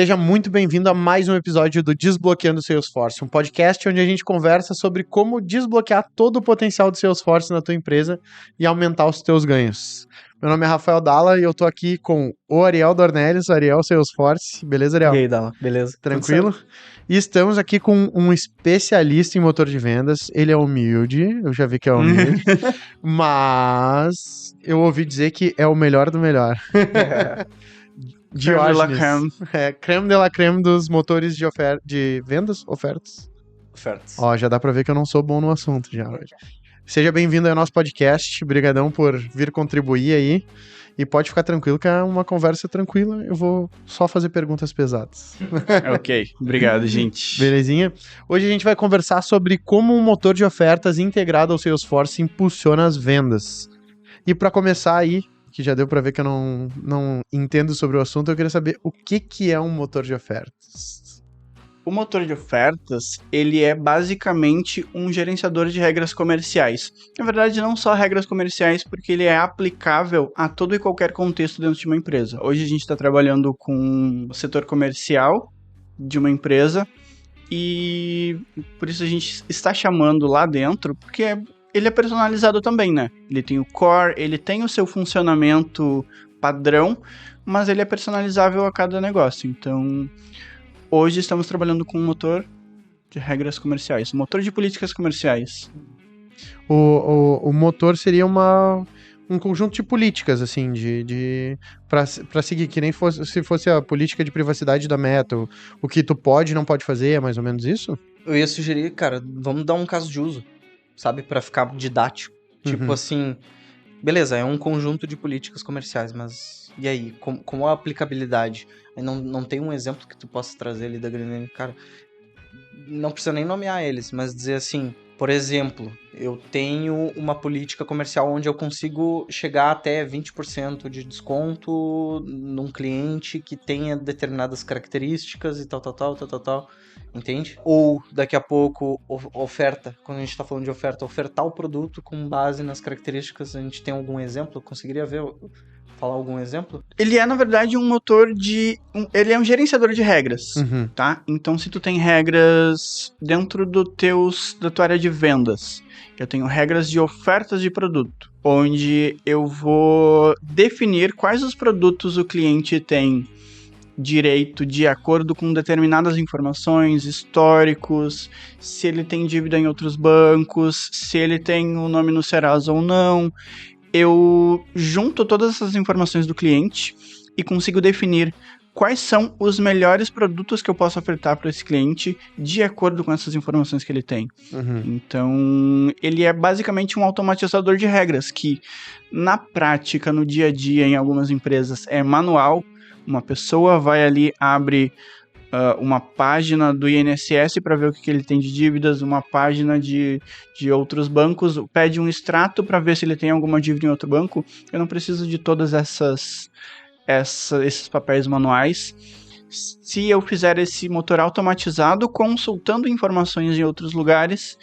Seja muito bem-vindo a mais um episódio do Desbloqueando Salesforce, um podcast onde a gente conversa sobre como desbloquear todo o potencial do Salesforce na tua empresa e aumentar os teus ganhos. Meu nome é Rafael Dalla e eu tô aqui com o Ariel Dornelles, Ariel Salesforce. Beleza, Ariel? E aí, Dalla? Beleza? Tranquilo? E estamos aqui com um especialista em motor de vendas. Ele é humilde, eu já vi que é humilde, mas eu ouvi dizer que é o melhor do melhor. Diógenes. Creme de la creme dos motores de vendas, ofertas. Ó, já dá pra ver que eu não sou bom no assunto já hoje. Seja bem-vindo ao nosso podcast, brigadão por vir contribuir aí. E pode ficar tranquilo que é uma conversa tranquila, eu vou só fazer perguntas pesadas. Ok, obrigado, gente. Belezinha? Hoje a gente vai conversar sobre como um motor de ofertas integrado ao Salesforce impulsiona as vendas. E pra começar aí, que já deu pra ver que eu não entendo sobre o assunto, eu queria saber o que é um motor de ofertas. O motor de ofertas, ele é basicamente um gerenciador de regras comerciais. Na verdade, não só regras comerciais, porque ele é aplicável a todo e qualquer contexto dentro de uma empresa. Hoje a gente está trabalhando com o setor comercial de uma empresa e por isso a gente está chamando lá dentro, porque ele é personalizado também, né? Ele tem o core, ele tem o seu funcionamento padrão, mas ele é personalizável a cada negócio. Então, hoje estamos trabalhando com um motor de regras comerciais, um motor de políticas comerciais. O motor seria um conjunto de políticas, assim, pra seguir, que nem se fosse a política de privacidade da Meta, o que tu pode e não pode fazer, é mais ou menos isso? Eu ia sugerir, cara, vamos dar um caso de uso, sabe? Pra ficar didático. Tipo assim, beleza, é um conjunto de políticas comerciais, mas e aí? Como a aplicabilidade? Aí não tem um exemplo que tu possa trazer ali da Greenlane? Cara, não precisa nem nomear eles, mas dizer assim, por exemplo, eu tenho uma política comercial onde eu consigo chegar até 20% de desconto num cliente que tenha determinadas características e tal, entende? Ou, daqui a pouco, oferta, quando a gente tá falando de oferta, ofertar o produto com base nas características, a gente tem algum exemplo? Conseguiria falar algum exemplo? Ele é, na verdade, um motor ele é um gerenciador de regras, tá? Então, se tu tem regras dentro da tua área de vendas, eu tenho regras de ofertas de produto, onde eu vou definir quais os produtos o cliente tem direito de acordo com determinadas informações, históricos, se ele tem dívida em outros bancos, se ele tem o nome no Serasa ou não. Eu junto todas essas informações do cliente e consigo definir quais são os melhores produtos que eu posso ofertar para esse cliente de acordo com essas informações que ele tem. Então, ele é basicamente um automatizador de regras que, na prática, no dia a dia, em algumas empresas, é manual. Uma pessoa vai ali, abre uma página do INSS para ver o que ele tem de dívidas, uma página de outros bancos, pede um extrato para ver se ele tem alguma dívida em outro banco. Eu não preciso de todas esses papéis manuais. Se eu fizer esse motor automatizado, consultando informações em outros lugares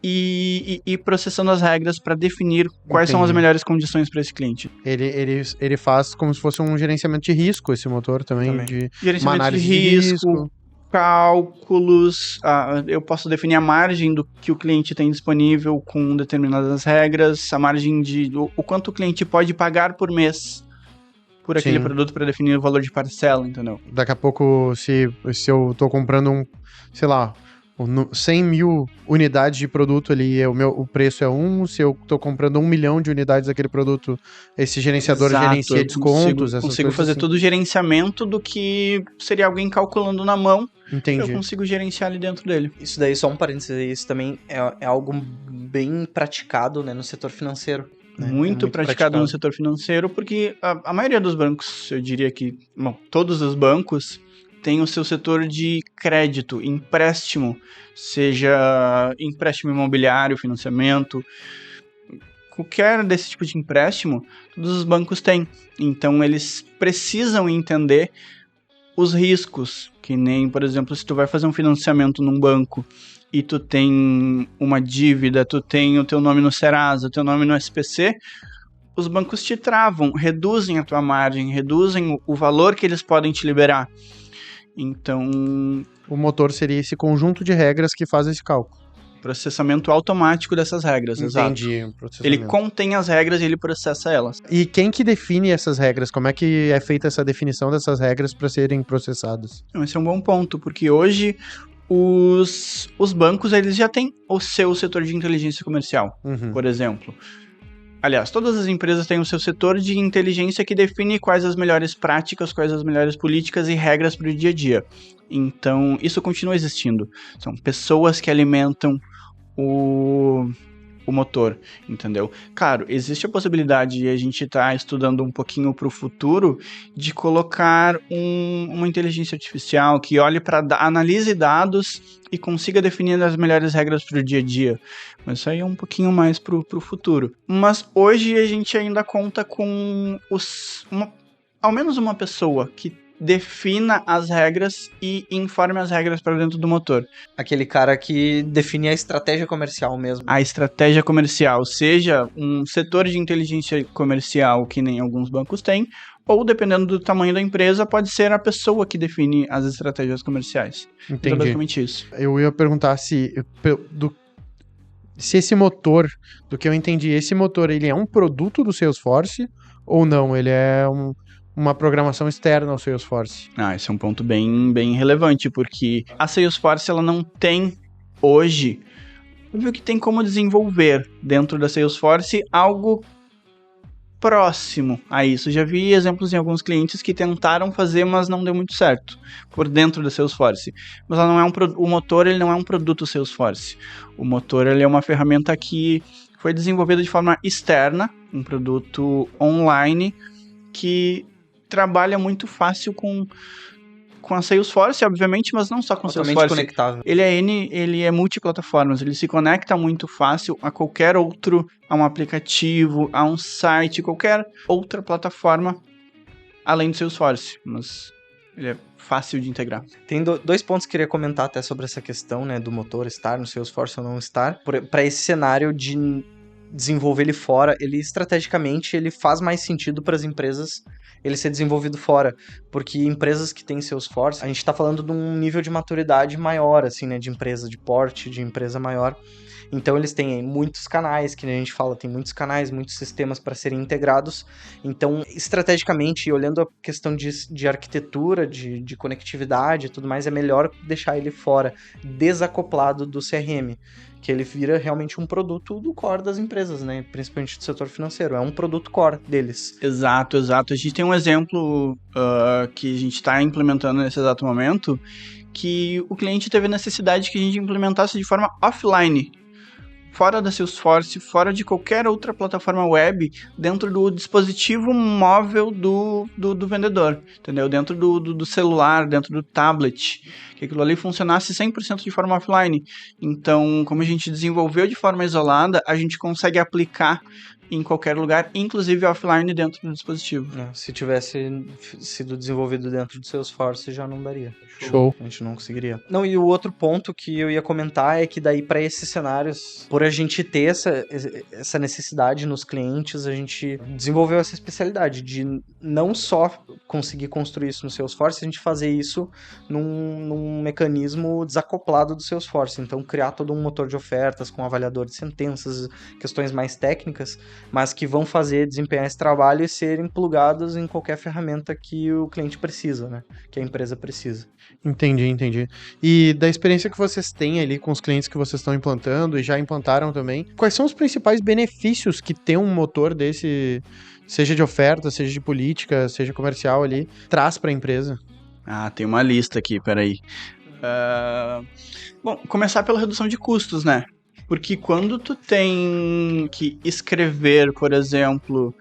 e processando as regras para definir quais são as melhores condições para esse cliente. Ele faz como se fosse um gerenciamento de risco, esse motor também. De gerenciamento de risco, cálculos, eu posso definir a margem do que o cliente tem disponível com determinadas regras, a margem o quanto o cliente pode pagar por mês por aquele produto para definir o valor de parcela, entendeu? Daqui a pouco, se eu tô comprando 100 mil unidades de produto ali, o preço é 1. Se eu tô comprando 1 milhão de unidades daquele produto, esse gerenciador gerencia descontos. Consigo fazer todo o gerenciamento do que seria alguém calculando na mão. Entendi. Eu consigo gerenciar ali dentro dele. Isso daí, só um parênteses, isso também é algo bem praticado, né, no setor financeiro. Né? Muito praticado no setor financeiro, porque a maioria dos bancos, eu diria que, todos os bancos tem o seu setor de crédito, empréstimo, seja empréstimo imobiliário, financiamento, qualquer desse tipo de empréstimo, todos os bancos têm. Então, eles precisam entender os riscos, que nem, por exemplo, se tu vai fazer um financiamento num banco e tu tem uma dívida, tu tem o teu nome no Serasa, o teu nome no SPC, os bancos te travam, reduzem a tua margem, reduzem o valor que eles podem te liberar. Então... O motor seria esse conjunto de regras que faz esse cálculo. Processamento automático dessas regras, Entendi, exato. Ele contém as regras e ele processa elas. E quem que define essas regras? Como é que é feita essa definição dessas regras para serem processadas? Esse é um bom ponto, porque hoje os bancos eles já têm o seu setor de inteligência comercial, por exemplo. Aliás, todas as empresas têm o seu setor de inteligência que define quais as melhores práticas, quais as melhores políticas e regras para o dia a dia. Então, isso continua existindo. São pessoas que alimentam o motor, entendeu? Claro, existe a possibilidade, e a gente está estudando um pouquinho para o futuro, de colocar uma inteligência artificial que olhe para analise dados e consiga definir as melhores regras para o dia a dia. Mas isso aí é um pouquinho mais para o futuro. Mas hoje a gente ainda conta com ao menos uma pessoa que defina as regras e informe as regras para dentro do motor. Aquele cara que define a estratégia comercial mesmo. A estratégia comercial, seja um setor de inteligência comercial que nem alguns bancos têm, ou dependendo do tamanho da empresa, pode ser a pessoa que define as estratégias comerciais. Entendi. Então é basicamente isso. Eu ia perguntar se esse motor, do que eu entendi, esse motor ele é um produto do Salesforce ou não? Ele é uma programação externa ao Salesforce? Esse é um ponto bem, bem relevante, porque a Salesforce ela não tem hoje, óbvio que tem como desenvolver dentro da Salesforce algo próximo a isso. Já vi exemplos em alguns clientes que tentaram fazer, mas não deu muito certo por dentro da Salesforce. Mas ela não é o motor ele não é um produto Salesforce. O motor ele é uma ferramenta que foi desenvolvida de forma externa, um produto online que trabalha muito fácil com a Salesforce, obviamente, mas não só com a Salesforce. Conectável. Ele é multiplataformas, ele se conecta muito fácil a qualquer outro, a um aplicativo, a um site, qualquer outra plataforma além do Salesforce, mas ele é fácil de integrar. Tem dois pontos que eu queria comentar até sobre essa questão, né, do motor estar no Salesforce ou não estar. Para esse cenário de desenvolver ele fora, ele estrategicamente ele faz mais sentido para as empresas ele ser desenvolvido fora, porque empresas que têm Salesforce, a gente está falando de um nível de maturidade maior, assim, né, de empresa, de porte, de empresa maior. Então eles têm muitos canais, que a gente fala, tem muitos canais, muitos sistemas para serem integrados. Então, estrategicamente, olhando a questão de arquitetura, de conectividade e tudo mais, é melhor deixar ele fora, desacoplado do CRM, que ele vira realmente um produto do core das empresas, né? Principalmente do setor financeiro. É um produto core deles. Exato. A gente tem um exemplo que a gente está implementando nesse exato momento, que o cliente teve necessidade que a gente implementasse de forma offline, fora da Salesforce, fora de qualquer outra plataforma web, dentro do dispositivo móvel do vendedor, entendeu? Dentro do celular, dentro do tablet, que aquilo ali funcionasse 100% de forma offline. Então, como a gente desenvolveu de forma isolada, a gente consegue aplicar em qualquer lugar, inclusive offline dentro do dispositivo. Se tivesse sido desenvolvido dentro do Salesforce, já não daria. Show. A gente não conseguiria. Não, e o outro ponto que eu ia comentar é que daí para esses cenários, por a gente ter essa necessidade nos clientes, a gente desenvolveu essa especialidade de não só conseguir construir isso no Salesforce, a gente fazer isso num mecanismo desacoplado do Salesforce. Então, criar todo um motor de ofertas com avaliador de sentenças, questões mais técnicas, mas que vão desempenhar esse trabalho e serem plugados em qualquer ferramenta que o cliente precisa, né? Que a empresa precisa. Entendi. E da experiência que vocês têm ali com os clientes que vocês estão implantando e já implantaram também, quais são os principais benefícios que ter um motor desse, seja de oferta, seja de política, seja comercial ali, traz para a empresa? Tem uma lista aqui, peraí. Bom, começar pela redução de custos, né? Porque quando tu tem que escrever, por exemplo,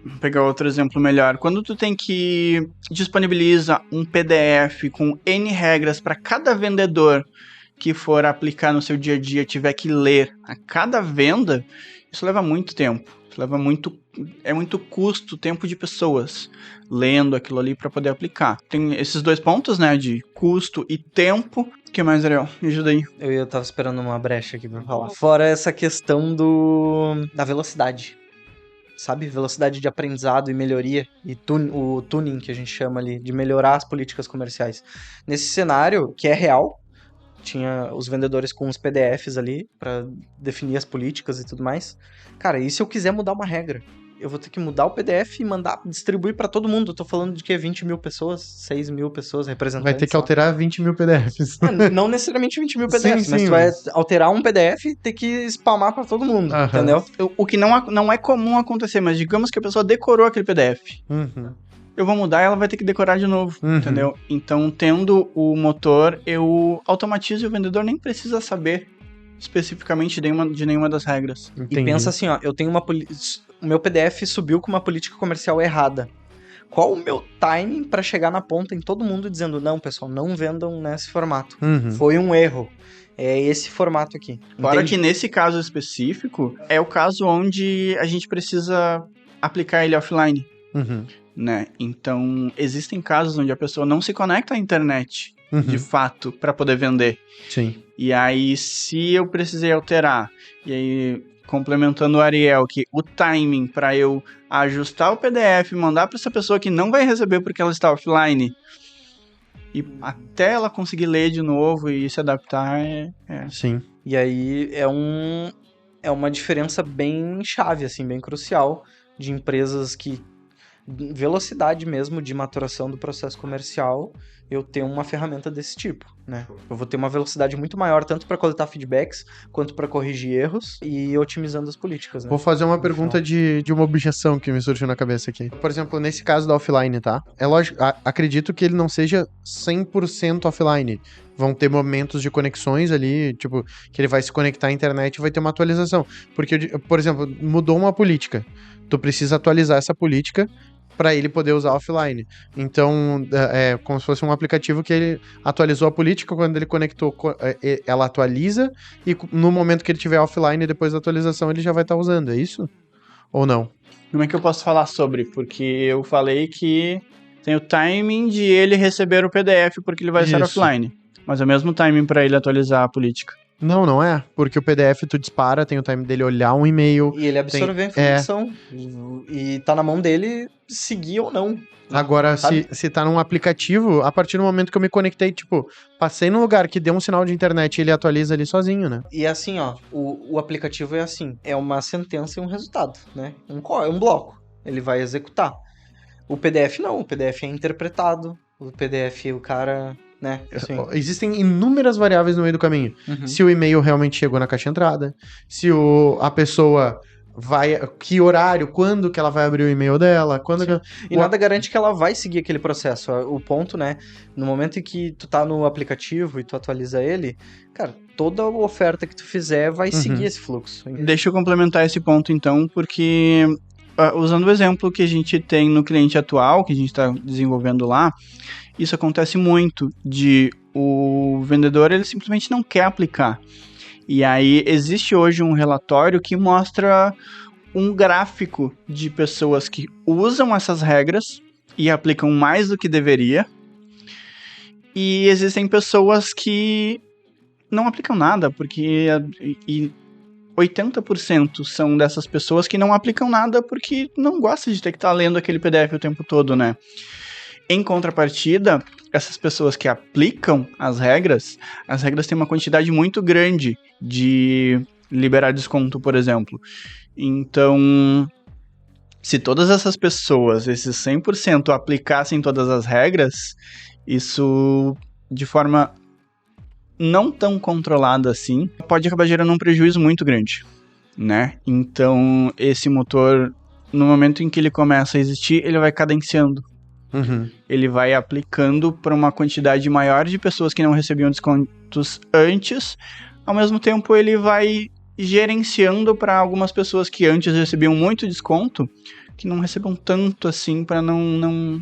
vou pegar outro exemplo melhor, quando tu tem que disponibiliza um PDF com N regras para cada vendedor que for aplicar no seu dia a dia, tiver que ler a cada venda, isso leva muito tempo. É muito custo, tempo de pessoas lendo aquilo ali para poder aplicar. Tem esses dois pontos, né, de custo e tempo. O que mais, Ariel? Me ajuda aí. Eu tava esperando uma brecha aqui pra falar. Fora essa questão da velocidade. sabe? Velocidade de aprendizado e melhoria, e o tuning que a gente chama ali, de melhorar as políticas comerciais. Nesse cenário, que é real, tinha os vendedores com os PDFs ali para definir as políticas e tudo mais. Cara, e se eu quiser mudar uma regra? Eu vou ter que mudar o PDF e mandar distribuir para todo mundo. Eu tô falando de que 20 mil pessoas, 6 mil pessoas, representantes. Vai ter que alterar 20 mil PDFs. Não necessariamente 20 mil PDFs, sim, mas tu vai alterar um PDF e ter que spamar para todo mundo, entendeu? O que não é comum acontecer, mas digamos que a pessoa decorou aquele PDF. Eu vou mudar e ela vai ter que decorar de novo, entendeu? Então, tendo o motor, eu automatizo e o vendedor nem precisa saber especificamente de nenhuma das regras. Entendi. E pensa assim, ó, eu tenho o meu PDF subiu com uma política comercial errada. Qual o meu timing para chegar na ponta em todo mundo dizendo, não, pessoal, não vendam nesse formato. Foi um erro. É esse formato aqui. Claro que nesse caso específico, é o caso onde a gente precisa aplicar ele offline. Né? Então, existem casos onde a pessoa não se conecta à internet, de fato, para poder vender. Sim. E aí, se eu precisei alterar, e aí, complementando o Ariel, que o timing para eu ajustar o PDF e mandar para essa pessoa que não vai receber porque ela está offline, e até ela conseguir ler de novo e se adaptar, Sim. E aí, é uma diferença bem chave, assim, bem crucial, de empresas que velocidade mesmo de maturação do processo comercial, eu tenho uma ferramenta desse tipo, né? Eu vou ter uma velocidade muito maior, tanto para coletar feedbacks, quanto para corrigir erros e otimizando as políticas, né? Vou fazer uma pergunta de uma objeção que me surgiu na cabeça aqui. Por exemplo, nesse caso da offline, tá? É lógico, acredito que ele não seja 100% offline. Vão ter momentos de conexões ali, tipo, que ele vai se conectar à internet e vai ter uma atualização. Porque, por exemplo, mudou uma política. Tu precisa atualizar essa política para ele poder usar offline. Então, é como se fosse um aplicativo que ele atualizou a política, quando ele conectou, ela atualiza, e no momento que ele tiver offline, depois da atualização, ele já vai estar usando, é isso? Ou não? Como é que eu posso falar sobre? Porque eu falei que tem o timing de ele receber o PDF, porque ele vai estar offline. Mas é o mesmo timing para ele atualizar a política. Não é. Porque o PDF tu dispara, tem o time dele olhar um e-mail. E ele absorver a informação. E tá na mão dele seguir ou não. Agora, se tá num aplicativo, a partir do momento que eu me conectei, tipo, passei num lugar que deu um sinal de internet, ele atualiza ali sozinho, né? E assim, ó, o aplicativo é assim, é uma sentença e um resultado, né? Um bloco. Ele vai executar. O PDF não, o PDF é interpretado. O PDF, o cara... né? Assim. Existem inúmeras variáveis no meio do caminho. Se o e-mail realmente chegou na caixa de entrada, se a pessoa vai... Que horário, quando que ela vai abrir o e-mail dela, quando que... E nada garante que ela vai seguir aquele processo. O ponto, né? No momento em que tu tá no aplicativo e tu atualiza ele, cara, toda oferta que tu fizer vai seguir esse fluxo. Deixa eu complementar esse ponto, então, porque... usando o exemplo que a gente tem no cliente atual, que a gente está desenvolvendo lá, isso acontece muito, de o vendedor ele simplesmente não quer aplicar. E aí existe hoje um relatório que mostra um gráfico de pessoas que usam essas regras e aplicam mais do que deveria. E existem pessoas que não aplicam nada, porque 80% são dessas pessoas que não aplicam nada porque não gostam de ter que estar lendo aquele PDF o tempo todo, né? Em contrapartida, essas pessoas que aplicam as regras têm uma quantidade muito grande de liberar desconto, por exemplo. Então, se todas essas pessoas, esses 100%, aplicassem todas as regras, isso, de forma não tão controlada assim, pode acabar gerando um prejuízo muito grande, né? Então, esse motor, no momento em que ele começa a existir, ele vai cadenciando. Ele vai aplicando para uma quantidade maior de pessoas que não recebiam descontos antes. Ao mesmo tempo, ele vai gerenciando para algumas pessoas que antes recebiam muito desconto, que não recebam tanto assim, para não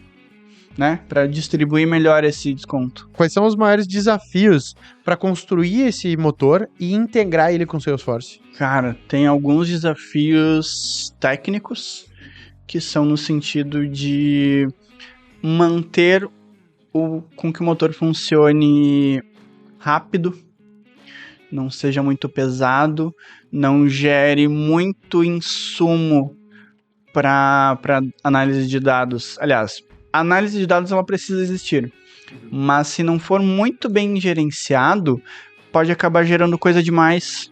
né, para distribuir melhor esse desconto. Quais são os maiores desafios para construir esse motor e integrar ele com o Salesforce? Cara, tem alguns desafios técnicos que são no sentido de manter com que o motor funcione rápido, não seja muito pesado, não gere muito insumo para análise de dados. Aliás, a análise de dados ela precisa existir, mas se não for muito bem gerenciado, pode acabar gerando coisa demais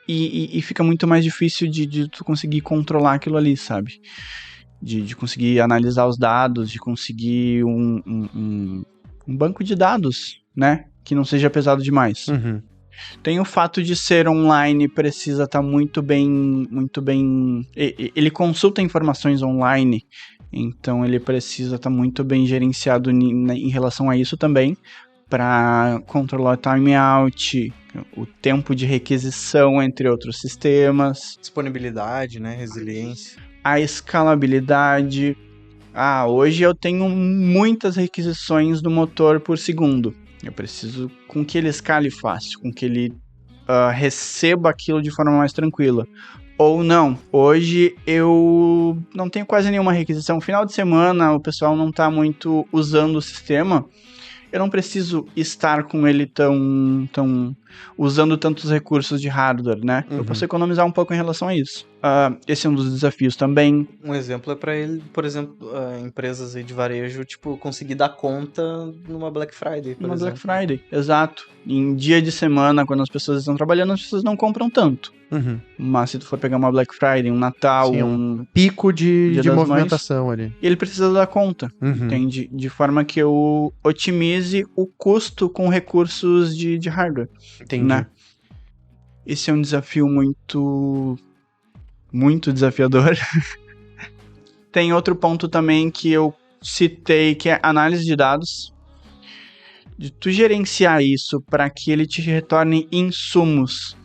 e fica muito mais difícil de tu conseguir controlar aquilo ali, sabe? De conseguir analisar os dados, de conseguir um banco de dados, né? Que não seja pesado demais. Uhum. Tem o fato de ser online, precisa estar muito bem... Ele consulta informações online, então ele precisa estar muito bem gerenciado em relação a isso também, para controlar o timeout, o tempo de requisição entre outros sistemas. Disponibilidade, né? Resiliência. A escalabilidade. Hoje eu tenho muitas requisições do motor por segundo. Eu preciso com que ele escale fácil, com que ele receba aquilo de forma mais tranquila. Ou não, hoje eu não tenho quase nenhuma requisição. Final de semana o pessoal não está muito usando o sistema. Eu não preciso estar com ele tão usando tantos recursos de hardware, né? Eu posso economizar um pouco em relação a isso. Esse é um dos desafios também. Um exemplo é para ele, por exemplo, empresas aí de varejo, tipo, conseguir dar conta numa Black Friday, por exemplo. Black Friday, exato. Em dia de semana, quando as pessoas estão trabalhando, as pessoas não compram tanto. Mas se tu for pegar uma Black Friday, um Natal, sim, um pico de movimentação ali. E ele precisa dar conta, entende? De forma que eu otimize o custo com recursos de hardware. Entendi. Né? Esse é um desafio muito desafiador. Tem outro ponto também que eu citei, que é análise de dados. De tu gerenciar isso para que ele te retorne insumos.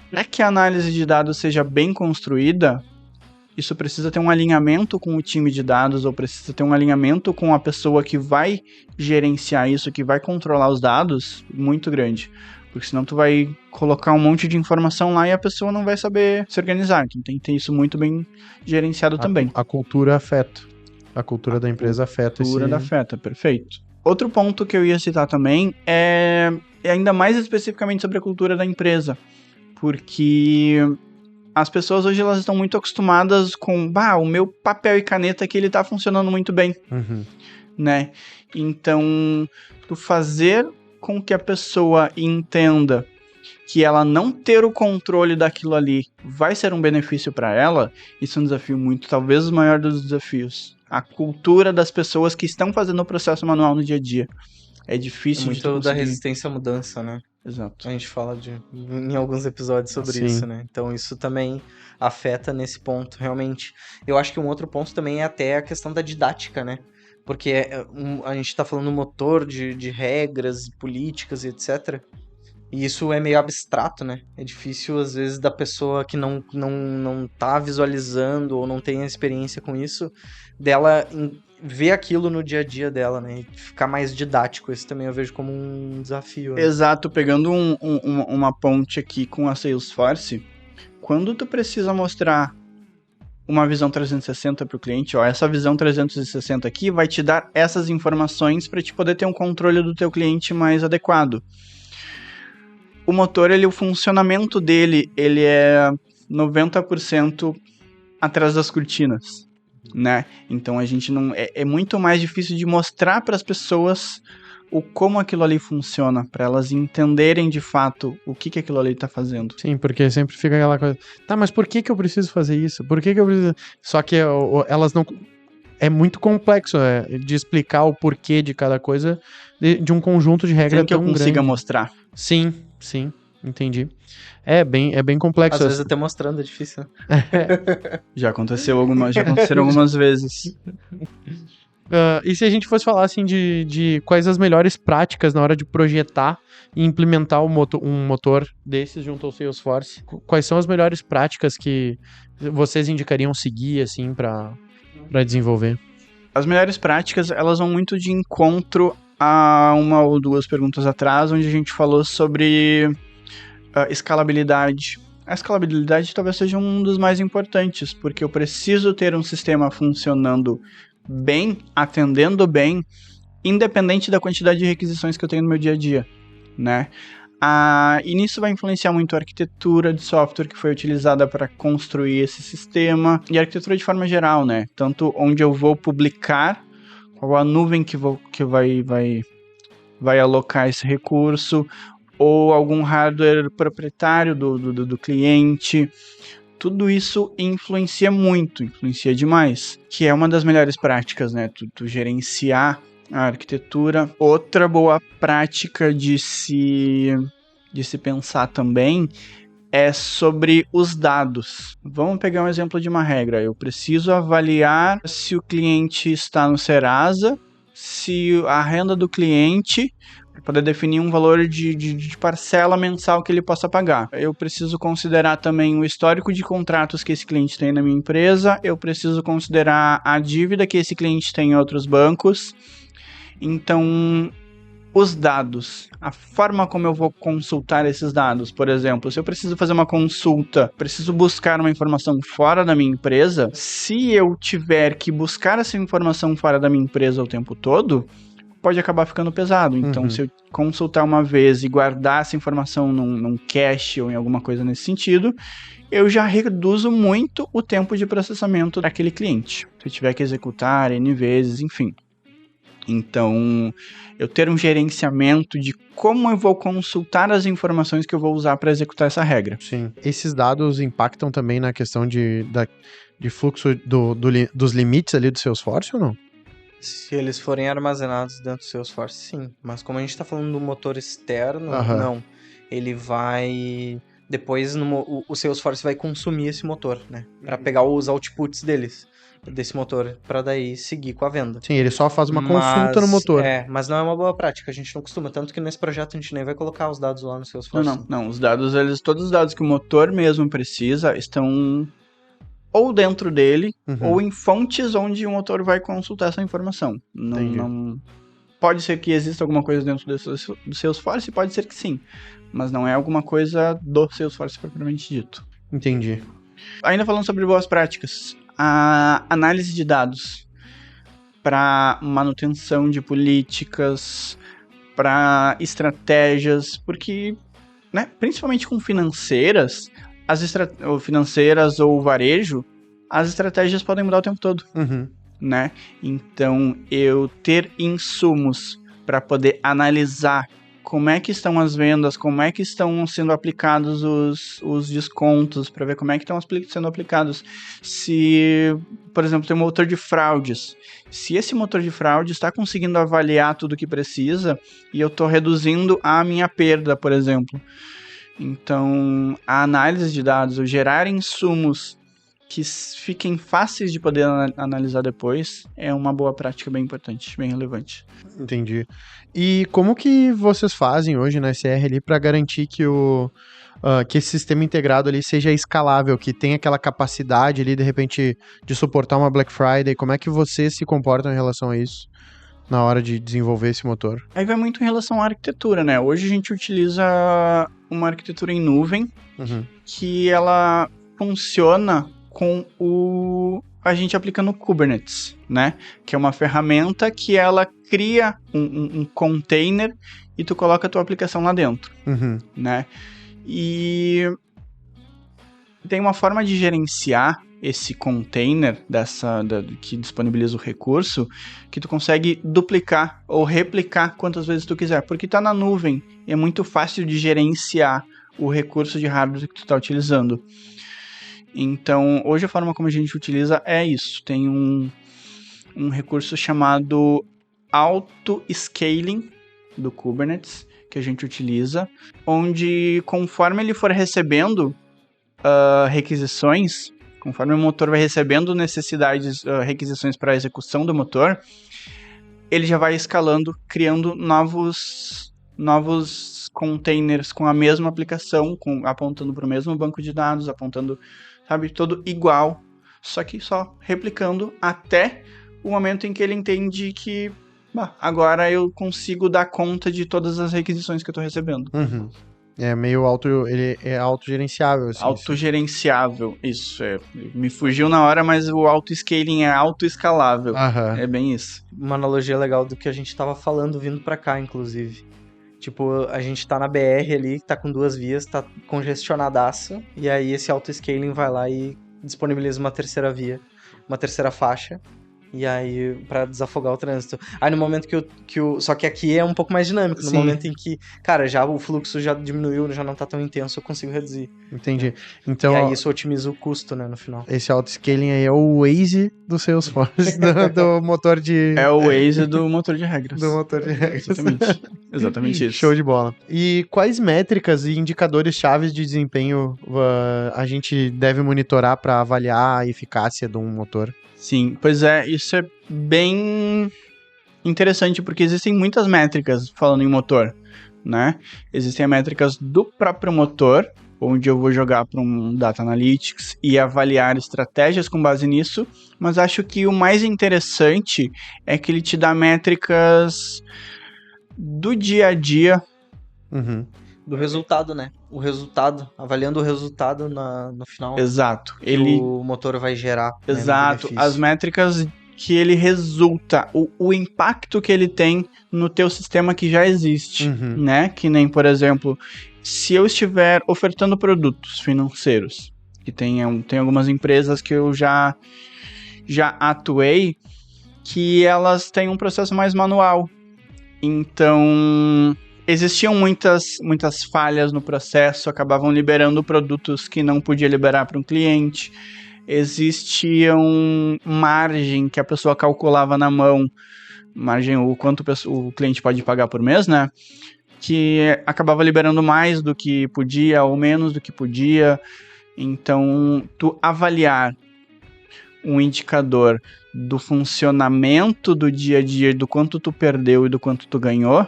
Para que a análise de dados seja bem construída, isso precisa ter um alinhamento com o time de dados, ou precisa ter um alinhamento com a pessoa que vai gerenciar isso, que vai controlar os dados, muito grande. Porque senão tu vai colocar um monte de informação lá e a pessoa não vai saber se organizar. Então tem que ter isso muito bem gerenciado também. A cultura afeta. A cultura da empresa afeta. A cultura afeta, perfeito. Outro ponto que eu ia citar também é ainda mais especificamente sobre a cultura da empresa. Porque as pessoas hoje elas estão muito acostumadas com o meu papel e caneta que ele está funcionando muito bem. Né? Então, tu fazer com que a pessoa entenda que ela não ter o controle daquilo ali vai ser um benefício para ela, isso é um desafio talvez o maior dos desafios. A cultura das pessoas que estão fazendo o processo manual no dia a dia. É difícil muito de conseguir. Da resistência à mudança, né? Exato. A gente fala em alguns episódios sobre isso, né? Então isso também afeta nesse ponto, realmente. Eu acho que um outro ponto também é até a questão da didática, né? Porque a gente tá falando motor de regras, políticas e etc. E isso é meio abstrato, né? É difícil, às vezes, da pessoa que não tá visualizando ou não tem a experiência com isso, dela ver aquilo no dia a dia dela, né? E ficar mais didático. Isso também eu vejo como um desafio. Né? Exato. Pegando uma ponte aqui com a Salesforce, quando tu precisa mostrar uma visão 360 para o cliente, essa visão 360 aqui vai te dar essas informações para te poder ter um controle do teu cliente mais adequado. O motor, o funcionamento dele, ele é 90% atrás das cortinas, né? Então a gente não é muito mais difícil de mostrar para as pessoas como aquilo ali funciona, para elas entenderem de fato o que aquilo ali tá fazendo. Sim, porque sempre fica aquela coisa, tá, mas por que eu preciso fazer isso? Por que eu preciso... Só que elas não... É muito complexo de explicar o porquê de cada coisa de um conjunto de regras tão grande. Que eu consiga mostrar. Sim, entendi. É bem complexo. Às vezes até mostrando é difícil. Já aconteceram algumas vezes. E se a gente fosse falar assim de quais as melhores práticas na hora de projetar e implementar um motor desses junto ao Salesforce, quais são as melhores práticas que vocês indicariam seguir assim para desenvolver? As melhores práticas, elas vão muito de encontro a uma ou duas perguntas atrás, onde a gente falou sobre escalabilidade. A escalabilidade talvez seja um dos mais importantes, porque eu preciso ter um sistema funcionando bem, atendendo bem, independente da quantidade de requisições que eu tenho no meu dia a dia, né? E nisso vai influenciar muito a arquitetura de software que foi utilizada para construir esse sistema e a arquitetura de forma geral, né? Tanto onde eu vou publicar, qual a nuvem que vai alocar esse recurso, ou algum hardware proprietário do cliente. Tudo isso influencia muito, influencia demais, que é uma das melhores práticas, né? Tu gerenciar a arquitetura. Outra boa prática de se pensar também é sobre os dados. Vamos pegar um exemplo de uma regra. Eu preciso avaliar se o cliente está no Serasa, se a renda do cliente, para poder definir um valor de parcela mensal que ele possa pagar. Eu preciso considerar também o histórico de contratos que esse cliente tem na minha empresa, eu preciso considerar a dívida que esse cliente tem em outros bancos. Então, os dados, a forma como eu vou consultar esses dados, por exemplo, se eu preciso fazer uma consulta, preciso buscar uma informação fora da minha empresa, se eu tiver que buscar essa informação fora da minha empresa o tempo todo, pode acabar ficando pesado. Então, se eu consultar uma vez e guardar essa informação num cache ou em alguma coisa nesse sentido, eu já reduzo muito o tempo de processamento daquele cliente. Se eu tiver que executar N vezes, enfim. Então, eu ter um gerenciamento de como eu vou consultar as informações que eu vou usar para executar essa regra. Sim. Esses dados impactam também na questão de fluxo dos limites ali do Salesforce ou não? Se eles forem armazenados dentro do Salesforce, sim. Mas como a gente está falando do motor externo, não. Ele vai... Depois o Salesforce vai consumir esse motor, né? Para pegar os outputs desse motor, para daí seguir com a venda. Sim, ele só faz uma consulta no motor. Mas não é uma boa prática, a gente não costuma. Tanto que nesse projeto a gente nem vai colocar os dados lá no Salesforce. Não. Os dados, todos os dados que o motor mesmo precisa estão ou dentro dele, ou em fontes onde o motor vai consultar essa informação. Não pode ser que exista alguma coisa dentro do Salesforce, pode ser que sim, mas não é alguma coisa do Salesforce propriamente dito. Entendi. Ainda falando sobre boas práticas, a análise de dados para manutenção de políticas, para estratégias, porque, né, principalmente com financeiras, financeiras ou varejo, as estratégias podem mudar o tempo todo, né? Então, eu ter insumos para poder analisar como é que estão as vendas, como é que estão sendo aplicados os descontos, para ver como é que estão sendo aplicados. Se, por exemplo, tem um motor de fraudes, se esse motor de fraude está conseguindo avaliar tudo que precisa e eu estou reduzindo a minha perda, por exemplo. Então, a análise de dados, o gerar insumos que fiquem fáceis de poder analisar depois, é uma boa prática bem importante, bem relevante. Entendi. E como que vocês fazem hoje na SR ali para garantir que que esse sistema integrado ali seja escalável, que tenha aquela capacidade ali, de repente, de suportar uma Black Friday? Como é que vocês se comportam em relação a isso na hora de desenvolver esse motor? Aí vai muito em relação à arquitetura, né? Hoje a gente utiliza uma arquitetura em nuvem, que ela funciona com a gente aplicando o Kubernetes, né? Que é uma ferramenta que ela cria um container e tu coloca a tua aplicação lá dentro, né? E tem uma forma de gerenciar esse container que disponibiliza o recurso, que tu consegue duplicar ou replicar quantas vezes tu quiser, porque tá na nuvem e é muito fácil de gerenciar o recurso de hardware que tu tá utilizando. Então, hoje a forma como a gente utiliza é isso. Tem um recurso chamado Auto-Scaling do Kubernetes, que a gente utiliza, onde conforme ele for recebendo requisições, conforme o motor vai recebendo requisições para a execução do motor, ele já vai escalando, criando novos containers com a mesma aplicação, apontando para o mesmo banco de dados, apontando, sabe, todo igual, só que só replicando até o momento em que ele entende que agora eu consigo dar conta de todas as requisições que eu estou recebendo. É meio ele é autogerenciável. Assim, autogerenciável, isso. Me fugiu na hora, mas o auto-scaling é autoescalável. É bem isso. Uma analogia legal do que a gente estava falando vindo para cá, inclusive. Tipo, a gente tá na BR ali, tá com 2 vias, tá congestionadaço, e aí esse auto-scaling vai lá e disponibiliza uma terceira via, uma terceira faixa, e aí pra desafogar o trânsito. Aí no momento só que aqui é um pouco mais dinâmico, no momento em que, cara, já o fluxo já diminuiu, já não tá tão intenso, eu consigo reduzir. Entendi. Né? Então, e aí isso otimiza o custo, né, no final. Esse auto-scaling aí é o Waze do Salesforce, do motor de... É o Waze do motor de regras. Do motor de regras. Exatamente isso. Show de bola. E quais métricas e indicadores chaves de desempenho a gente deve monitorar para avaliar a eficácia de um motor? Sim, pois é, isso é bem interessante, porque existem muitas métricas falando em motor, né? Existem métricas do próprio motor, onde eu vou jogar para um Data Analytics e avaliar estratégias com base nisso, mas acho que o mais interessante é que ele te dá métricas do dia a dia. Do resultado, né? O resultado, avaliando o resultado no final. Exato. Que o motor vai gerar. Exato. Né, as métricas que ele resulta, o impacto que ele tem no teu sistema que já existe, né? Que nem, por exemplo, se eu estiver ofertando produtos financeiros, que tem algumas empresas que eu já atuei, que elas têm um processo mais manual. Então, existiam muitas falhas no processo, acabavam liberando produtos que não podia liberar para um cliente. Existiam margem que a pessoa calculava na mão, margem, o quanto o cliente pode pagar por mês, né? Que acabava liberando mais do que podia ou menos do que podia. Então, tu avaliar um indicador do funcionamento do dia a dia, do quanto tu perdeu e do quanto tu ganhou,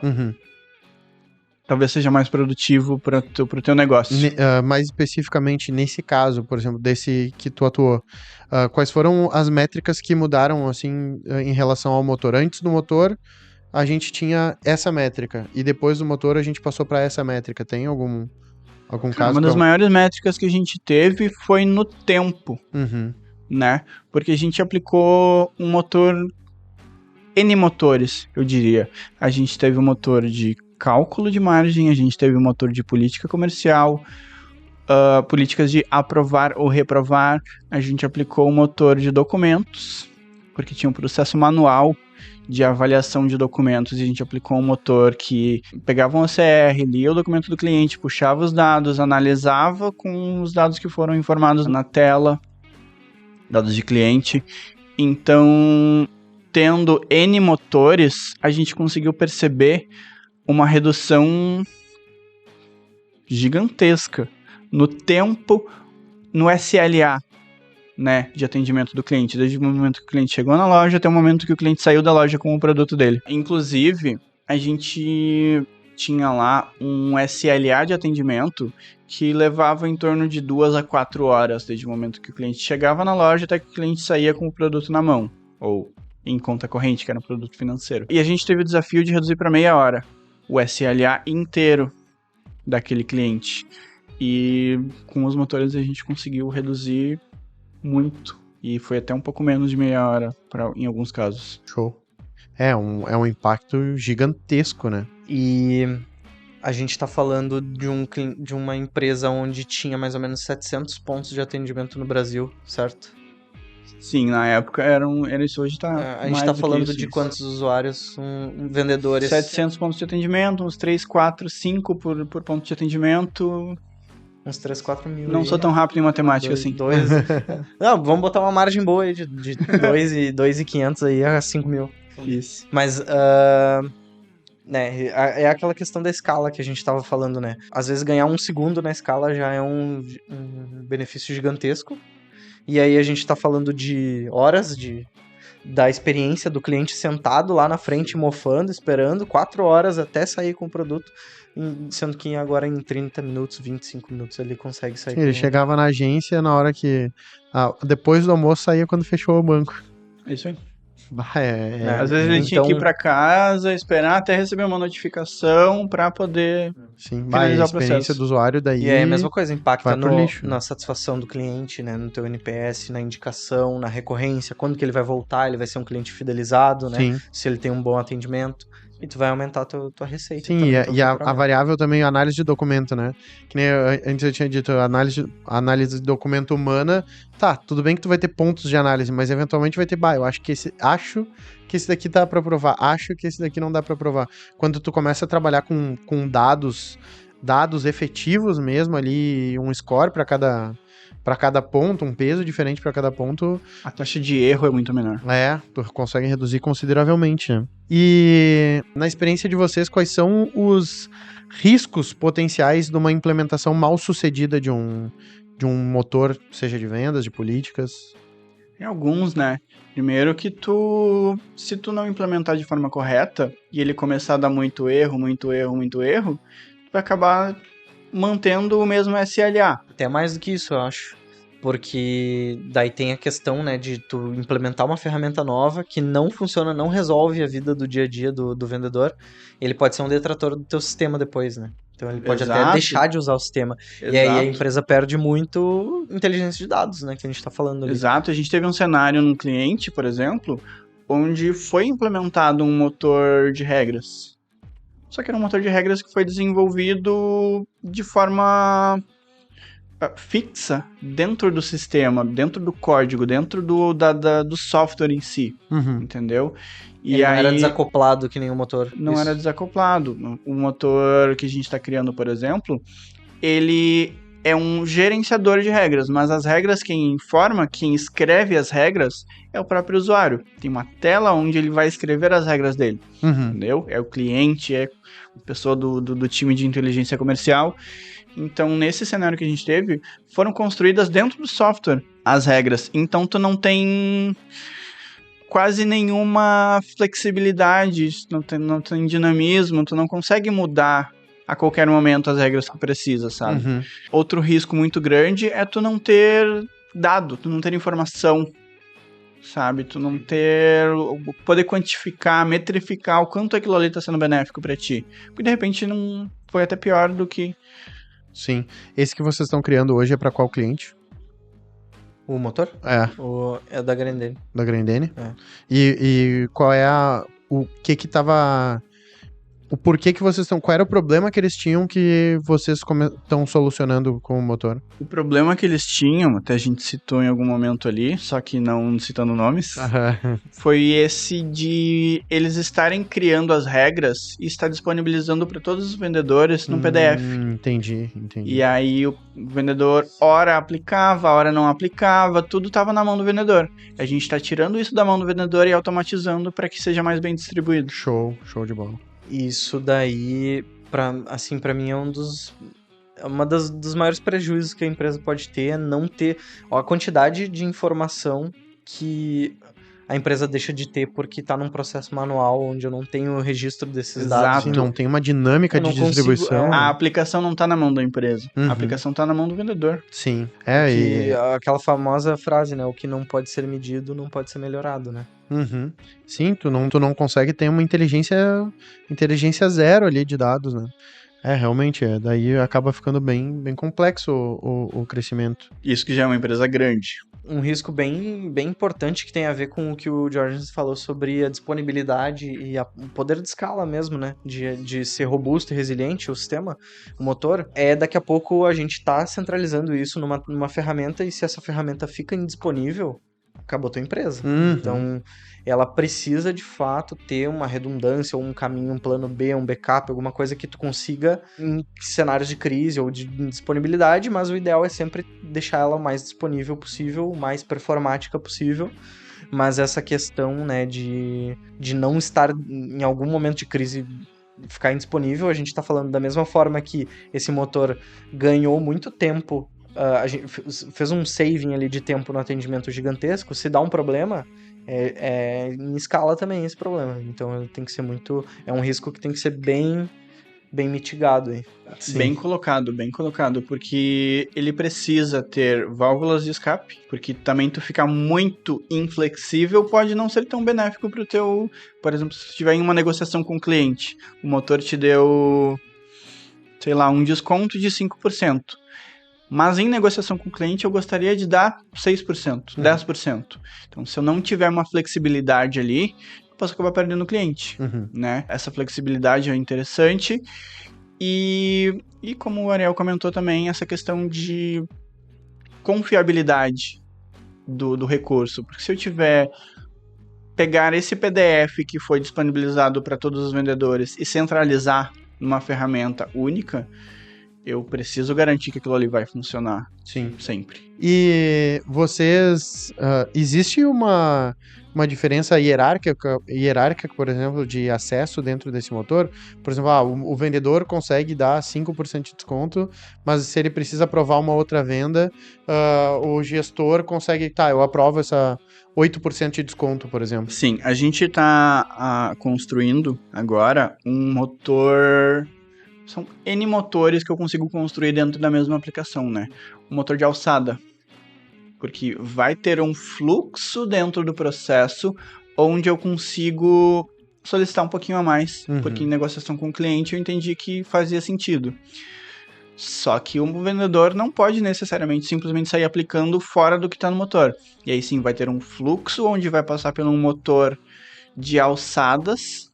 talvez seja mais produtivo para o teu negócio. Mais especificamente nesse caso, por exemplo, desse que tu atuou, quais foram as métricas que mudaram assim em relação ao motor? Antes do motor, a gente tinha essa métrica, e depois do motor a gente passou para essa métrica. Tem algum caso? Uma das maiores métricas que a gente teve foi no tempo, né? Porque a gente aplicou um motor, N motores, eu diria. A gente teve um motor de cálculo de margem, a gente teve um motor de política comercial, políticas de aprovar ou reprovar, a gente aplicou um motor de documentos, porque tinha um processo manual de avaliação de documentos, e a gente aplicou um motor que pegava um OCR, lia o documento do cliente, puxava os dados, analisava com os dados que foram informados na tela, dados de cliente. Então, tendo N motores, a gente conseguiu perceber uma redução gigantesca no tempo, no SLA, né, de atendimento do cliente, desde o momento que o cliente chegou na loja até o momento que o cliente saiu da loja com o produto dele. Inclusive, a gente tinha lá um SLA de atendimento que levava em torno de 2 a 4 horas, desde o momento que o cliente chegava na loja até que o cliente saía com o produto na mão, ou em conta corrente, que era um produto financeiro. E a gente teve o desafio de reduzir para meia hora o SLA inteiro daquele cliente. E com os motores a gente conseguiu reduzir muito. E foi até um pouco menos de meia hora em alguns casos. Show. É um impacto gigantesco, né? E a gente tá falando de uma empresa onde tinha mais ou menos 700 pontos de atendimento no Brasil, certo? Sim, na época era isso, hoje tá a gente tá falando de quantos usuários, vendedores? 700 pontos de atendimento, uns 3, 4, 5 por ponto de atendimento. Uns 3, 4 mil. Não sou tão rápido em matemática assim. Não, vamos botar uma margem boa aí de 2.500 aí a 5 mil. Isso. Mas, né, é aquela questão da escala que a gente tava falando, né? Às vezes ganhar 1 segundo na escala já é um benefício gigantesco. E aí a gente tá falando de horas da experiência do cliente sentado lá na frente, mofando, esperando 4 horas até sair com o produto, sendo que agora em 30 minutos, 25 minutos ele consegue sair. Ele chegava na agência na hora que... depois do almoço saía quando fechou o banco. É isso aí. Às vezes ele tinha que ir pra casa, esperar até receber uma notificação pra poder Sim, vai, a experiência do usuário daí... E é a mesma coisa, impacta na satisfação do cliente, né? No teu NPS, na indicação, na recorrência, quando que ele vai voltar, ele vai ser um cliente fidelizado, né? Sim. Se ele tem um bom atendimento. E tu vai aumentar a tua receita. Sim, e a variável também, a análise de documento, né? Que nem antes eu tinha dito, a análise de documento humana, tá, tudo bem que tu vai ter pontos de análise, mas eventualmente vai ter, eu acho que esse daqui dá pra provar, acho que esse daqui não dá pra provar. Quando tu começa a trabalhar com dados efetivos mesmo ali, um score pra cada ponto, um peso diferente para cada ponto. A taxa de erro é muito menor. Tu consegue reduzir consideravelmente, né? E na experiência de vocês, quais são os riscos potenciais de uma implementação mal sucedida de um motor, seja de vendas, de políticas? Tem alguns, né? Primeiro que se tu não implementar de forma correta e ele começar a dar muito erro, tu vai acabar mantendo o mesmo SLA. Até mais do que isso, eu acho. Porque daí tem a questão, né, de tu implementar uma ferramenta nova que não funciona, não resolve a vida do dia a dia do vendedor. Ele pode ser um detrator do teu sistema depois, né? Então ele pode até deixar de usar o sistema. Exato. E aí a empresa perde muito inteligência de dados, né, que a gente tá falando ali. Exato, a gente teve um cenário num cliente, por exemplo, onde foi implementado um motor de regras. Só que era um motor de regras que foi desenvolvido de forma fixa dentro do sistema, dentro do código, dentro do software em si, entendeu? E ele não era desacoplado que nem o motor. Não era desacoplado. O motor que a gente está criando, por exemplo, ele é um gerenciador de regras, mas as regras quem escreve as regras é o próprio usuário. Tem uma tela onde ele vai escrever as regras dele, entendeu? É o cliente, é a pessoa do time de inteligência comercial. Então, nesse cenário que a gente teve, foram construídas dentro do software as regras. Então, tu não tem quase nenhuma flexibilidade, não tem dinamismo, tu não consegue mudar a qualquer momento as regras que precisa, sabe? Outro risco muito grande é tu não ter dado, tu não ter informação, sabe? Tu não poder quantificar, metrificar o quanto aquilo ali tá sendo benéfico pra ti. Porque, de repente, não foi até pior do que... Sim. Esse que vocês estão criando hoje é para qual cliente? O motor? É da Grendene. Da Grendene? É. E qual é o que tava... O porquê que vocês estão... Qual era o problema que eles tinham que vocês estão solucionando com o motor? O problema que eles tinham, até a gente citou em algum momento ali, só que não citando nomes, foi esse de eles estarem criando as regras e estar disponibilizando para todos os vendedores no PDF. Entendi. E aí o vendedor ora aplicava, ora não aplicava, tudo estava na mão do vendedor. A gente está tirando isso da mão do vendedor e automatizando para que seja mais bem distribuído. Show de bola. Isso daí, pra mim, é uma dos maiores prejuízos que a empresa pode ter, é não ter a quantidade de informação que a empresa deixa de ter porque está num processo manual onde eu não tenho o registro desses dados. Sim, não tem uma dinâmica de distribuição. A aplicação não está na mão da empresa. A aplicação está na mão do vendedor. Sim. Aquela famosa frase, né? O que não pode ser medido não pode ser melhorado, né? Sim, tu não consegue ter uma inteligência zero ali de dados, né? Realmente, daí acaba ficando bem complexo o crescimento. Isso que já é uma empresa grande. Um risco bem importante que tem a ver com o que o Jorge falou sobre a disponibilidade e o poder de escala mesmo, né? De ser robusto e resiliente o sistema, o motor. Daqui a pouco a gente tá centralizando isso numa ferramenta e se essa ferramenta fica indisponível, acabou a tua empresa. Então, ela precisa, de fato, ter uma redundância, ou um caminho, um plano B, um backup, alguma coisa que tu consiga em cenários de crise ou de disponibilidade, mas o ideal é sempre deixar ela o mais disponível possível, o mais performática possível. Mas essa questão, né, de não estar em algum momento de crise ficar indisponível, a gente tá falando da mesma forma que esse motor ganhou muito tempo. A gente fez um saving ali de tempo no atendimento gigantesco. Se dá um problema, em escala também esse problema. Então tem que ser é um risco que tem que ser bem mitigado aí. Bem colocado, porque ele precisa ter válvulas de escape, porque também tu ficar muito inflexível pode não ser tão benéfico pro teu... Por exemplo, se tu estiver em uma negociação com o cliente, o motor te deu sei lá, um desconto de 5%. Mas em negociação com o cliente eu gostaria de dar 6%, 10%. Então, se eu não tiver uma flexibilidade ali, eu posso acabar perdendo o cliente, né? Essa flexibilidade é interessante. E como o Ariel comentou também, essa questão de confiabilidade do recurso. Porque se eu tiver pegar esse PDF que foi disponibilizado para todos os vendedores e centralizar numa ferramenta única, eu preciso garantir que aquilo ali vai funcionar. Sim. Sempre. E vocês... existe uma diferença hierárquica, por exemplo, de acesso dentro desse motor? Por exemplo, o vendedor consegue dar 5% de desconto, mas se ele precisa aprovar uma outra venda, o gestor consegue... eu aprovo essa 8% de desconto, por exemplo. Sim, a gente está construindo agora um motor... São N motores que eu consigo construir dentro da mesma aplicação, né? Um motor de alçada. Porque vai ter um fluxo dentro do processo onde eu consigo solicitar um pouquinho a mais. Porque em negociação com o cliente eu entendi que fazia sentido. Só que o vendedor não pode necessariamente simplesmente sair aplicando fora do que está no motor. E aí sim, vai ter um fluxo onde vai passar por um motor de alçadas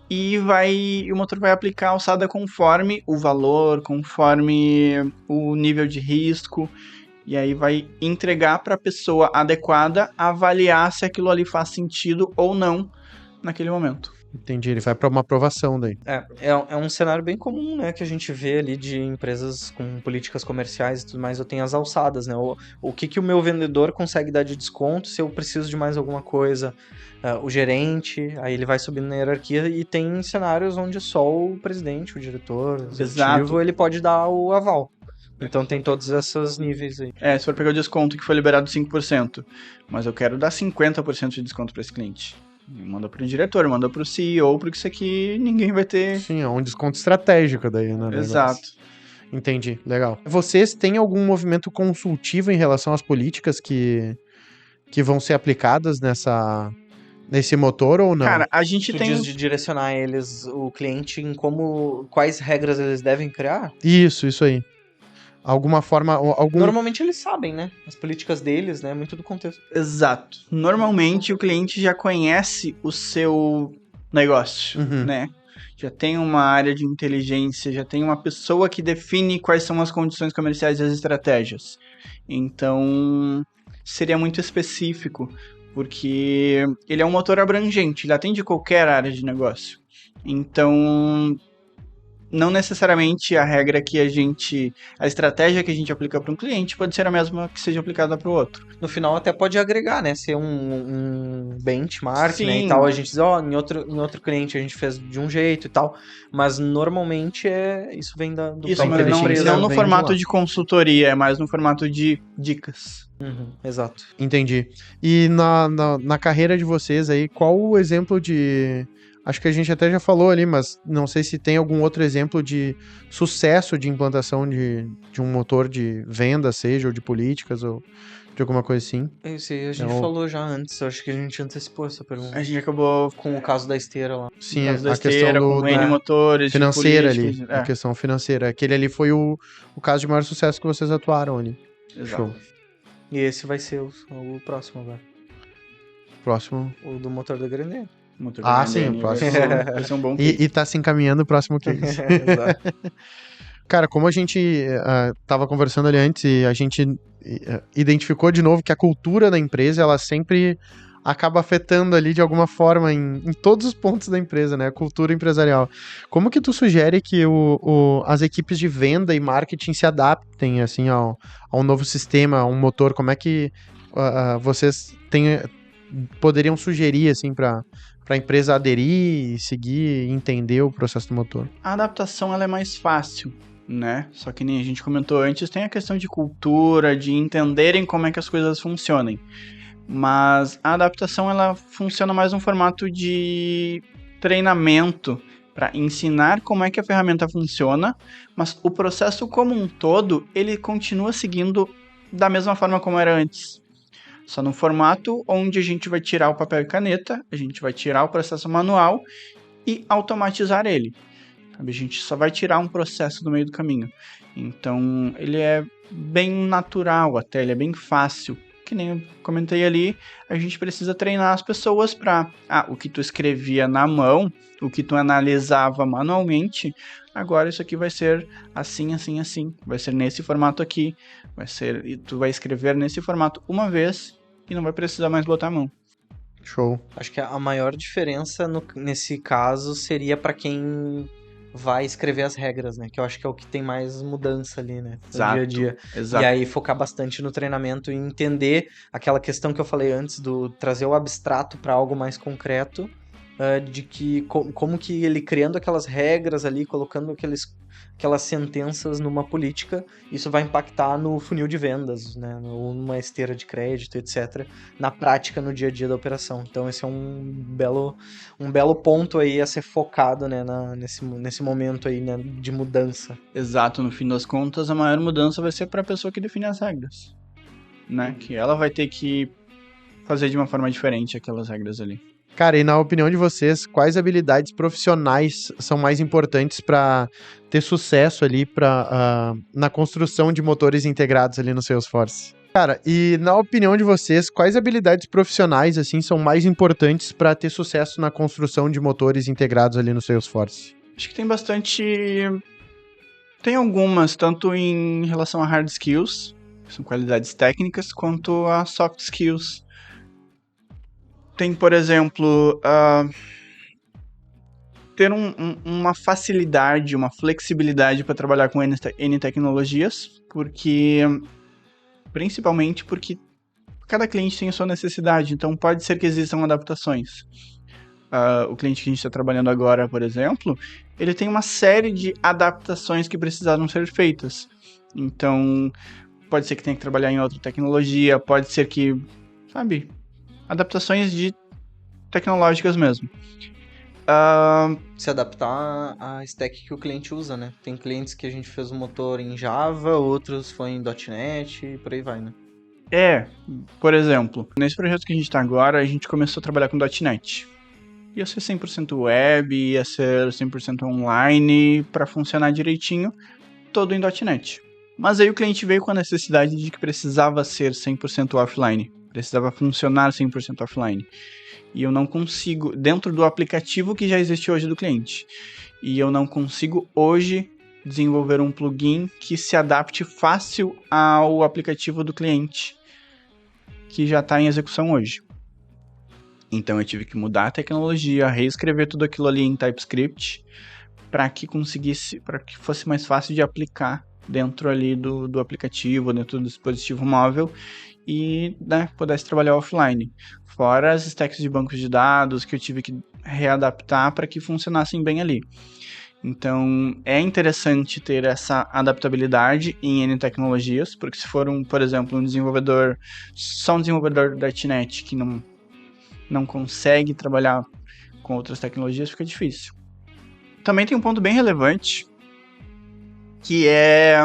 e o motor vai aplicar a alçada conforme o valor, conforme o nível de risco, e aí vai entregar para a pessoa adequada avaliar se aquilo ali faz sentido ou não naquele momento. Entendi, ele vai para uma aprovação daí. É um cenário bem comum, né, que a gente vê ali de empresas com políticas comerciais e tudo mais. Eu tenho as alçadas, né, o que o meu vendedor consegue dar de desconto se eu preciso de mais alguma coisa. O gerente, aí ele vai subindo na hierarquia e tem cenários onde só o presidente, o diretor, o executivo, ele pode dar o aval. Então tem todos esses níveis aí. Se for pegar o desconto que foi liberado 5%, mas eu quero dar 50% de desconto para esse cliente. Manda pro diretor, manda pro CEO, porque isso aqui ninguém vai ter... Sim, é um desconto estratégico daí, né? Exato. Entendi, legal. Vocês têm algum movimento consultivo em relação às políticas que vão ser aplicadas nesse motor ou não? Cara, a gente Tu tem... diz de direcionar o cliente em quais regras eles devem criar? Isso aí. Alguma forma... Normalmente eles sabem, né? As políticas deles, né? Muito do contexto. Exato. Normalmente o cliente já conhece o seu negócio, né? Já tem uma área de inteligência, já tem uma pessoa que define quais são as condições comerciais e as estratégias. Então, seria muito específico, porque ele é um motor abrangente, ele atende qualquer área de negócio. Então, não necessariamente a estratégia que a gente aplica para um cliente pode ser a mesma que seja aplicada para o outro. No final até pode agregar, né? Ser um benchmark, Sim. Né? E tal. A gente diz, em outro cliente a gente fez de um jeito e tal. Mas normalmente isso vem do isso, mas não no formato de consultoria, é mais no formato de dicas. Exato. Entendi. E na carreira de vocês aí, qual o exemplo de... Acho que a gente até já falou ali, mas não sei se tem algum outro exemplo de sucesso de implantação de um motor de venda, seja, ou de políticas, ou de alguma coisa assim. Isso aí a gente falou já antes, acho que a gente antecipou essa pergunta. A gente acabou com o caso da esteira lá. Sim, a questão com N motores, financeira ali, a questão financeira. Aquele ali foi o caso de maior sucesso que vocês atuaram ali. Exato. Show. E esse vai ser o próximo agora. Próximo? O do motor da Grenade. Sim, o próximo. Vai ser um bom case. E tá se encaminhando o próximo case. Exato. Cara, como a gente tava conversando ali antes e a gente identificou de novo que a cultura da empresa, ela sempre acaba afetando ali de alguma forma em todos os pontos da empresa, né? A cultura empresarial. Como que tu sugere que as equipes de venda e marketing se adaptem, assim, ao novo sistema, a um motor? Como é que vocês poderiam sugerir, assim, para a empresa aderir, seguir e entender o processo do motor? A adaptação ela é mais fácil, né? Só que nem a gente comentou antes, tem a questão de cultura, de entenderem como é que as coisas funcionem. Mas a adaptação ela funciona mais no formato de treinamento para ensinar como é que a ferramenta funciona, mas o processo como um todo, ele continua seguindo da mesma forma como era antes. Só no formato onde a gente vai tirar o papel e caneta, a gente vai tirar o processo manual e automatizar ele. A gente só vai tirar um processo do meio do caminho. Então, ele é bem natural até, ele é bem fácil. Que nem eu comentei ali, a gente precisa treinar as pessoas para o que tu escrevia na mão, o que tu analisava manualmente, agora isso aqui vai ser assim, assim, assim. Vai ser nesse formato aqui, e tu vai escrever nesse formato uma vez e não vai precisar mais botar a mão. Show. Acho que a maior diferença nesse caso seria para quem vai escrever as regras, né? Que eu acho que é o que tem mais mudança ali, né? No Exato, dia a dia. Exato. E aí focar bastante no treinamento e entender aquela questão que eu falei antes do trazer o abstrato para algo mais concreto, de que como que ele criando aquelas regras ali, colocando aquelas sentenças numa política, isso vai impactar no funil de vendas, né? Ou numa esteira de crédito, etc. Na prática, no dia a dia da operação. Então esse é um belo ponto aí a ser focado, né, nesse momento aí, né, de mudança. Exato, no fim das contas, a maior mudança vai ser para a pessoa que define as regras, né? Que ela vai ter que fazer de uma forma diferente aquelas regras ali. Cara, e na opinião de vocês, quais habilidades profissionais são mais importantes para ter sucesso ali na construção de motores integrados ali no Salesforce? Cara, e na opinião de vocês, quais habilidades profissionais assim são mais importantes para ter sucesso na construção de motores integrados ali no Salesforce? Acho que tem bastante... Tem algumas, tanto em relação a hard skills, que são qualidades técnicas, quanto a soft skills. Tem, por exemplo, ter uma facilidade, uma flexibilidade para trabalhar com N tecnologias, principalmente porque cada cliente tem a sua necessidade, então pode ser que existam adaptações. O cliente que a gente está trabalhando agora, por exemplo, ele tem uma série de adaptações que precisaram ser feitas. Então, pode ser que tenha que trabalhar em outra tecnologia, pode ser que, adaptações tecnológicas mesmo. Se adaptar à stack que o cliente usa, né? Tem clientes que a gente fez o motor em Java, outros foi em .NET e por aí vai, né? Por exemplo, nesse projeto que a gente está agora, a gente começou a trabalhar com .NET. Ia ser 100% web, ia ser 100% online, para funcionar direitinho, todo em .NET. Mas aí o cliente veio com a necessidade de que precisava ser 100% offline. Precisava funcionar 100% offline. E eu não consigo, dentro do aplicativo que já existe hoje do cliente, e eu não consigo hoje desenvolver um plugin que se adapte fácil ao aplicativo do cliente, que já está em execução hoje. Então eu tive que mudar a tecnologia, reescrever tudo aquilo ali em TypeScript, para que fosse mais fácil de aplicar dentro ali do aplicativo, dentro do dispositivo móvel, e pudesse trabalhar offline. Fora as stacks de bancos de dados que eu tive que readaptar para que funcionassem bem ali. Então, é interessante ter essa adaptabilidade em N tecnologias, porque se for, por exemplo, só um desenvolvedor .NET que não consegue trabalhar com outras tecnologias, fica difícil. Também tem um ponto bem relevante, que é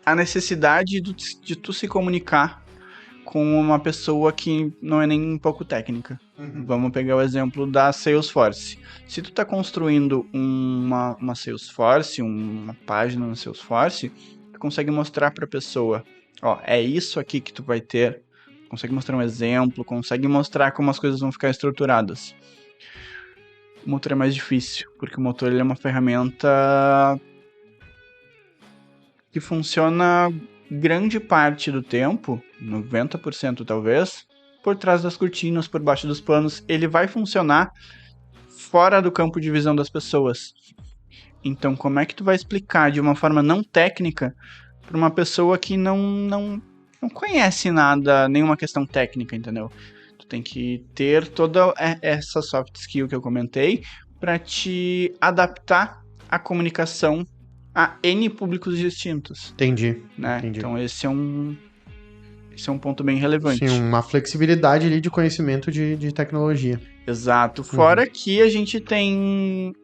a necessidade de tu se comunicar com uma pessoa que não é nem um pouco técnica. Uhum. Vamos pegar o exemplo da Salesforce. Se tu está construindo uma Salesforce, uma página na Salesforce, tu consegue mostrar para a pessoa, é isso aqui que tu vai ter, consegue mostrar um exemplo, consegue mostrar como as coisas vão ficar estruturadas. O motor é mais difícil, porque o motor ele é uma ferramenta que funciona grande parte do tempo, 90% talvez, por trás das cortinas, por baixo dos panos. Ele vai funcionar fora do campo de visão das pessoas. Então, como é que tu vai explicar de uma forma não técnica para uma pessoa que não conhece nada, nenhuma questão técnica, entendeu? Tu tem que ter toda essa soft skill que eu comentei para te adaptar à comunicação a N públicos distintos. Entendi. Então esse é um ponto bem relevante. Sim, uma flexibilidade ali de conhecimento de tecnologia. Exato. Fora que a gente tem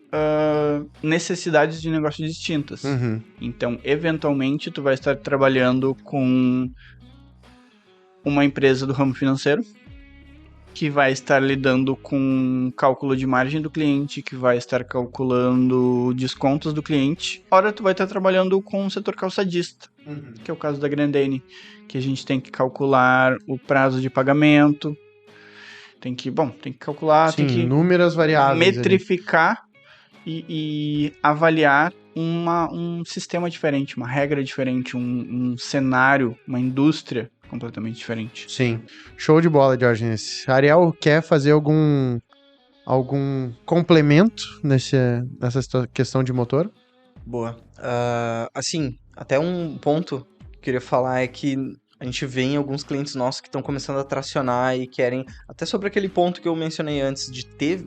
necessidades de negócio distintas. Uhum. Então, eventualmente, tu vai estar trabalhando com uma empresa do ramo financeiro que vai estar lidando com cálculo de margem do cliente, que vai estar calculando descontos do cliente. Ora, tu vai estar trabalhando com o setor calçadista, que é o caso da Grendene, que a gente tem que calcular o prazo de pagamento, tem que calcular, Sim, tem que inúmeras variáveis, metrificar e avaliar um sistema diferente, uma regra diferente, um cenário, uma indústria completamente diferente. Sim. Show de bola, Diógenes. Ariel, quer fazer algum complemento nessa questão de motor? Boa. Assim, até um ponto que eu queria falar é que a gente vê em alguns clientes nossos que estão começando a tracionar e querem, até sobre aquele ponto que eu mencionei antes, de ter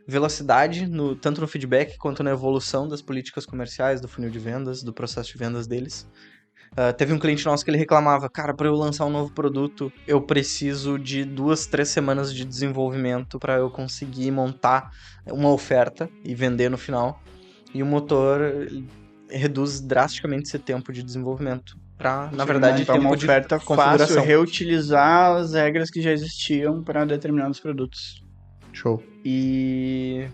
velocidade, tanto no feedback quanto na evolução das políticas comerciais, do funil de vendas, do processo de vendas deles. Teve um cliente nosso que ele reclamava, cara, para eu lançar um novo produto, eu preciso de 2-3 semanas de desenvolvimento para eu conseguir montar uma oferta e vender no final. E o motor reduz drasticamente esse tempo de desenvolvimento para, na verdade, tempo uma oferta de configuração. Fácil, reutilizar as regras que já existiam para determinados produtos. Show. E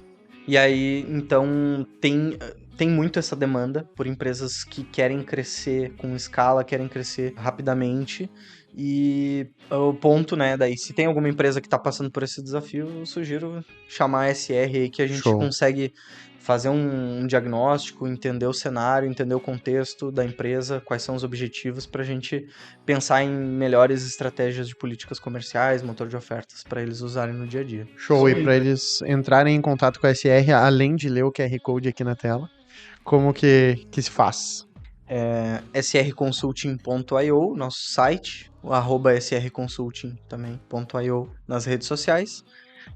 aí, então, tem muito essa demanda por empresas que querem crescer com escala, querem crescer rapidamente. E o ponto, né, daí, se tem alguma empresa que está passando por esse desafio, eu sugiro chamar a SR aí, que a gente consegue fazer um diagnóstico, entender o cenário, entender o contexto da empresa, quais são os objetivos, para a gente pensar em melhores estratégias de políticas comerciais, motor de ofertas, para eles usarem no dia a dia. Show, e para eles entrarem em contato com a SR, além de ler o QR Code aqui na tela, como que se faz? srconsulting.io, nosso site, o @srconsulting também.io nas redes sociais.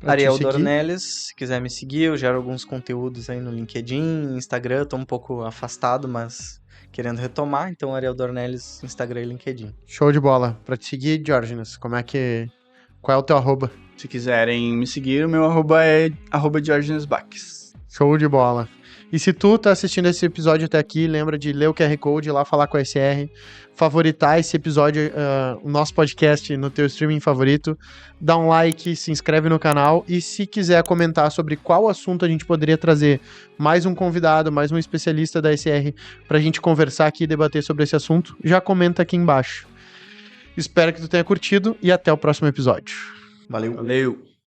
Ariel Dornelles, se quiser me seguir, eu gero alguns conteúdos aí no LinkedIn, Instagram, tô um pouco afastado, mas querendo retomar, então Ariel Dornelles, Instagram e LinkedIn. Show de bola. Pra te seguir, Diógenes, qual é o teu arroba? Se quiserem me seguir, o meu arroba é @DiógenesBaques. Show de bola. E se tu tá assistindo esse episódio até aqui, lembra de ler o QR Code, ir lá falar com a SR, favoritar esse episódio, o nosso podcast no teu streaming favorito, dá um like, se inscreve no canal e se quiser comentar sobre qual assunto a gente poderia trazer mais um convidado, mais um especialista da SR pra gente conversar aqui e debater sobre esse assunto, já comenta aqui embaixo. Espero que tu tenha curtido e até o próximo episódio. Valeu. Valeu.